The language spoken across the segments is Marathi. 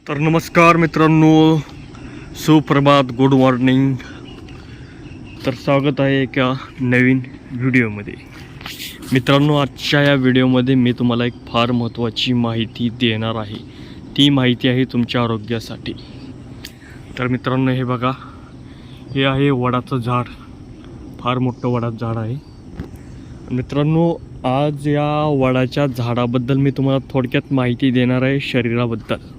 तर नमस्कार मित्रांनो, सुप्रभात, गुड मॉर्निंग. तर स्वागत आहे एका नवीन व्हिडिओमध्ये. मित्रांनो, आजच्या या व्हिडिओमध्ये मी तुम्हाला एक फार महत्त्वाची माहिती देणार आहे. ती माहिती आहे तुमच्या आरोग्यासाठी. तर मित्रांनो, हे बघा, हे आहे वडाचं झाड. फार मोठं वडाचं झाड आहे. मित्रांनो, आज या वडाच्या झाडाबद्दल मी तुम्हाला थोडक्यात माहिती देणार आहे शरीराबद्दल.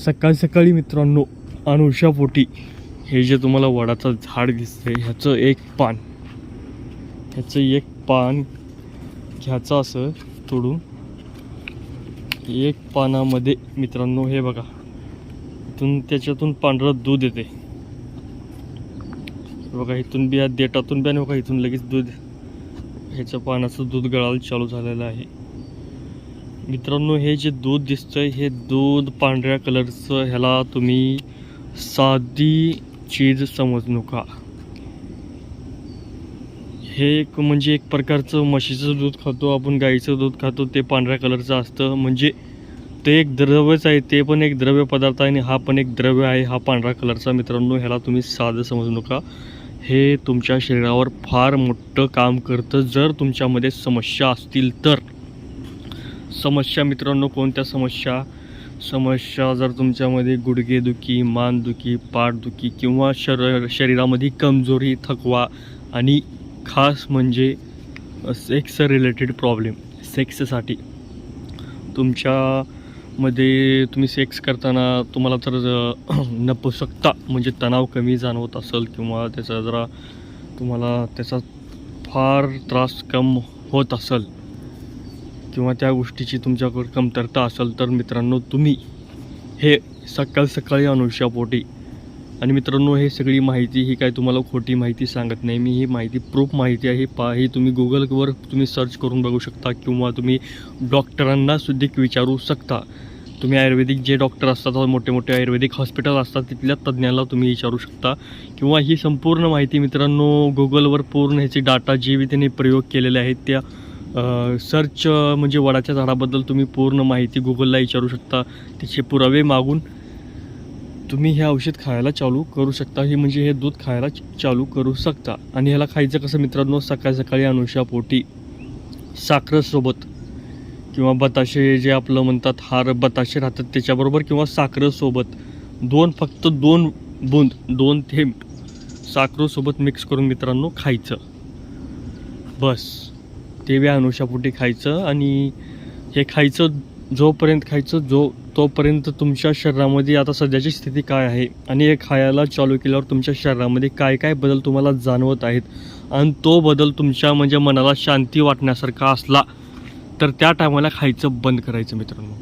सकाळी सकाळी मित्रांनो, अनुषापोटी हे जे तुम्हाला वडाचं झाड दिसतंय, ह्याचं एक पान घ्यायचं असं तोडून. एक पानामध्ये मित्रांनो, हे बघा, त्याच्यातून पांढरं दूध येते. बघा, इथून बिया, देठातून बिया, बघा, इथून लगेच दूध, ह्याच्या पानाचं दूध गळायला चालू झालेलं आहे. मित्रांनो, हे जे दूध दिसतंय, हे दूध पांढऱ्या कलरचं, ह्याला तुम्ही साधी चीज समजू नका. हे म्हणजे एक प्रकारचं म्हशीचं दूध खातो आपण, गाईचं दूध खातो, ते पांढऱ्या कलरचं असतं. म्हणजे ते एक द्रव्यच आहे, ते पण एक द्रव्य पदार्थ आहे आणि हा पण एक द्रव्य आहे, हा पांढऱ्या कलरचा. मित्रांनो, ह्याला तुम्ही साधं समजू नका. हे तुमच्या शरीरावर फार मोठं काम करतं. जर तुमच्यामध्ये समस्या असतील तर. समस्या मित्रांनो, कोणत्या समस्या जर तुमच्यामध्ये गुडघेदुखी, मानदुखी, पाठदुखी किंवा शरीरामध्ये कमजोरी, थकवा आणि खास म्हणजे सेक्स रिलेटेड प्रॉब्लेम, सेक्ससाठी तुमच्यामध्ये तुम्ही सेक्स करताना तुम्हाला जर नपुसकता म्हणजे तणाव कमी जाणवत असेल किंवा त्याचा जरा तुम्हाला त्याचा फार त्रास कम होत असेल किंवा त्या गोष्टीची तुमच्याकडे कमतरता असेल तर मित्रांनो, तुम्ही हे सकाळी अनुषापोटी. आणि मित्रांनो, हे सगळी माहिती ही काय तुम्हाला खोटी माहिती सांगत नाही मी. ही माहिती प्रूफ माहिती आहे. ही तुम्ही गुगलवर तुम्ही सर्च करून बघू शकता किंवा तुम्ही डॉक्टरांना सुद्धा विचारू शकता. तुम्ही आयुर्वेदिक जे डॉक्टर असतात, मोठे मोठे आयुर्वेदिक हॉस्पिटल असतात, तिथल्या तज्ज्ञाला तुम्ही विचारू शकता. किंवा ही संपूर्ण माहिती मित्रांनो, गुगलवर पूर्ण ह्याची डाटा जे बी त्यांनी प्रयोग केलेले आहेत त्या सर्च म्हणजे वडाच्या झाडाबद्दल तुम्ही पूर्ण माहिती गुगलला विचारू शकता. त्याचे पुरावे मागून तुम्ही हे औषध खायला चालू करू शकता. हे म्हणजे हे दूध खायला चालू करू शकता. आणि ह्याला खायचं कसं मित्रांनो, सकाळी अनुषापोटी साखरेसोबत किंवा बताशे जे आपलं म्हणतात, हार बताशे राहतात त्याच्याबरोबर किंवा साखरेसोबत फक्त दोन बूंद, 2 थेंब साखरेसोबत मिक्स करून मित्रांनो खायचं. बस ते बी अनुषापोटी खायचं. आणि हे खायचं जोपर्यंत खायचं तोपर्यंत तुमच्या शरीरामध्ये आता सध्याची स्थिती काय आहे आणि हे खायला चालू केल्यावर तुमच्या शरीरामध्ये काय काय बदल तुम्हाला जाणवत आहेत आणि तो बदल तुमच्या म्हणजे मनाला शांती वाटण्यासारखा असला तर त्या टायमाला खायचं बंद करायचं मित्रांनो.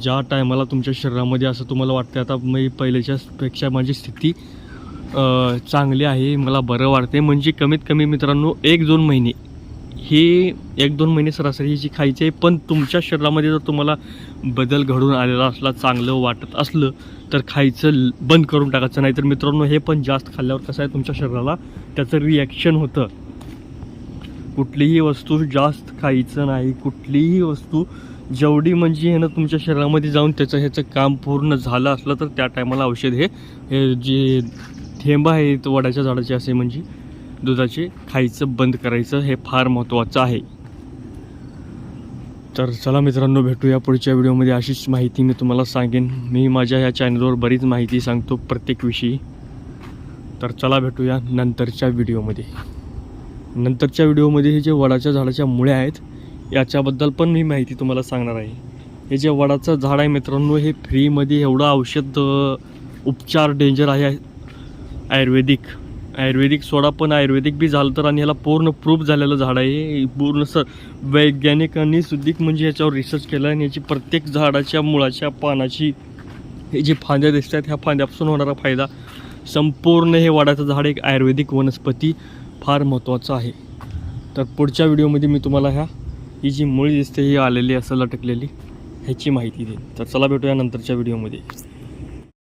ज्या टायमाला तुमच्या शरीरामध्ये असं तुम्हाला वाटतं आता मी पहिल्याच्यापेक्षा माझी स्थिती चांगली आहे, मला बरं वाटते, म्हणजे कमीत कमी मित्रांनो 1-2 महिने, ही 1-2 महिने सरासरी जी खायची आहे. पण तुमच्या शरीरामध्ये जर तुम्हाला बदल घडून आलेला असला, चांगलं वाटत असलं तर खायचं बंद करून टाकायचं. नाही तर मित्रांनो, हे पण जास्त खाल्ल्यावर कसं आहे, तुमच्या शरीराला त्याचं रिॲक्शन होतं. कुठलीही वस्तू जास्त खायचं नाही. कुठलीही वस्तू जेवढी म्हणजे ह्यानं तुमच्या शरीरामध्ये जाऊन ह्याचं काम पूर्ण झालं असलं तर त्या टायमाला औषध हे जे थेंब आहेत वडाच्या झाडाचे असे म्हणजे दुधाचे खायचं बंद करायचं. हे फार महत्त्वाचं आहे. तर चला मित्रांनो, भेटूया पुढच्या व्हिडिओमध्ये. अशीच माहिती मी तुम्हाला सांगेन. मी माझ्या ह्या चॅनलवर बरीच माहिती सांगतो प्रत्येक विषयी. तर चला भेटूया नंतरच्या व्हिडिओमध्ये. हे जे वडाच्या झाडाच्या मुळ्या आहेत याच्याबद्दल पण मी माहिती तुम्हाला सांगणार आहे. हे जे वडाचं झाड आहे मित्रांनो, हे फ्रीमध्ये एवढं औषध उपचार डेंजर आहे. आयुर्वेदिक सोडा, पण आयुर्वेदिक बी झालं तर, आणि ह्याला पूर्ण प्रूफ झालेलं झाड आहे. पूर्ण वैज्ञानिकांनी सुद्धा म्हणजे ह्याच्यावर रिसर्च केला आणि याची प्रत्येक झाडाच्या मुळाच्या पानाची हे जे फांद्या दिसतात, ह्या फांद्यापासून होणारा फायदा संपूर्ण हे वडाचं झाड एक आयुर्वेदिक वनस्पती फार महत्त्वाचं आहे. तर पुढच्या व्हिडिओमध्ये मी तुम्हाला ही जी मुळी दिसते ही आलेली असं लटकलेली ह्याची माहिती देईन. तर चला भेटूया नंतरच्या व्हिडिओमध्ये.